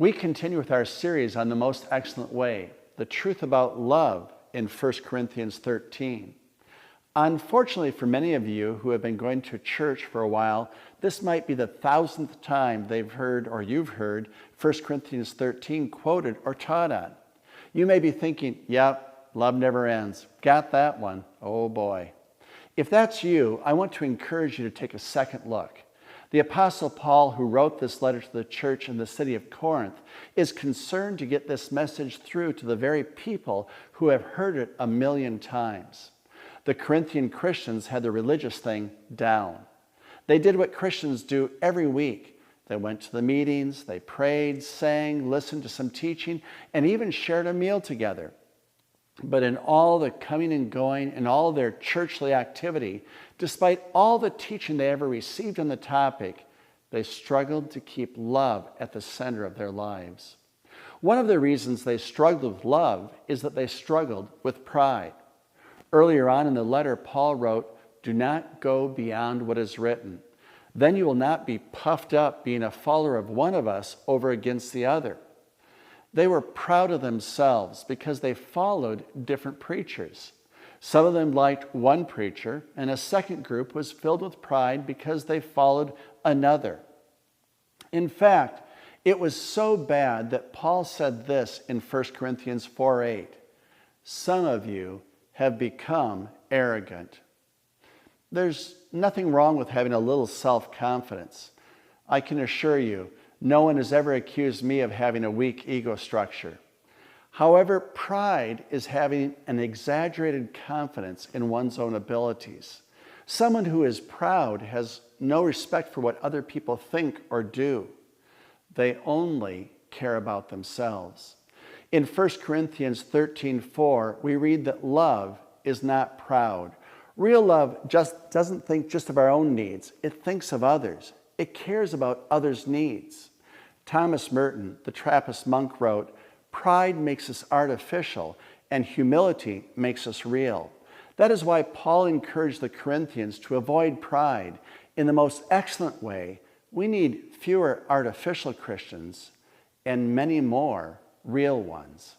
We continue with our series on the most excellent way, the truth about love in 1 Corinthians 13. Unfortunately for many of you who have been going to church for a while, this might be the 1000th time they've heard or you've heard 1 Corinthians 13 quoted or taught on. You may be thinking, yep, love never ends. Got that one. Oh boy. If that's you, I want to encourage you to take a second look. The Apostle Paul, who wrote this letter to the church in the city of Corinth, is concerned to get this message through to the very people who have heard it a million times. The Corinthian Christians had the religious thing down. They did what Christians do every week. They went to the meetings, they prayed, sang, listened to some teaching, and even shared a meal together. But in all the coming and going and all their churchly activity, despite all the teaching they ever received on the topic, they struggled to keep love at the center of their lives. One of the reasons they struggled with love is that they struggled with pride. Earlier on in the letter, Paul wrote, "Do not go beyond what is written. Then you will not be puffed up being a follower of one of us over against the other." They were proud of themselves because they followed different preachers. Some of them liked one preacher, and a second group was filled with pride because they followed another. In fact, it was so bad that Paul said this in 1 Corinthians 4:8, "Some of you have become arrogant." There's nothing wrong with having a little self-confidence. I can assure you, no one has ever accused me of having a weak ego structure. However, pride is having an exaggerated confidence in one's own abilities. Someone who is proud has no respect for what other people think or do. They only care about themselves. In 1 Corinthians 13:4, we read that love is not proud. Real love just doesn't think just of our own needs. It thinks of others. It cares about others' needs. Thomas Merton, the Trappist monk, wrote, "Pride makes us artificial, and humility makes us real." That is why Paul encouraged the Corinthians to avoid pride. In the most excellent way, we need fewer artificial Christians and many more real ones.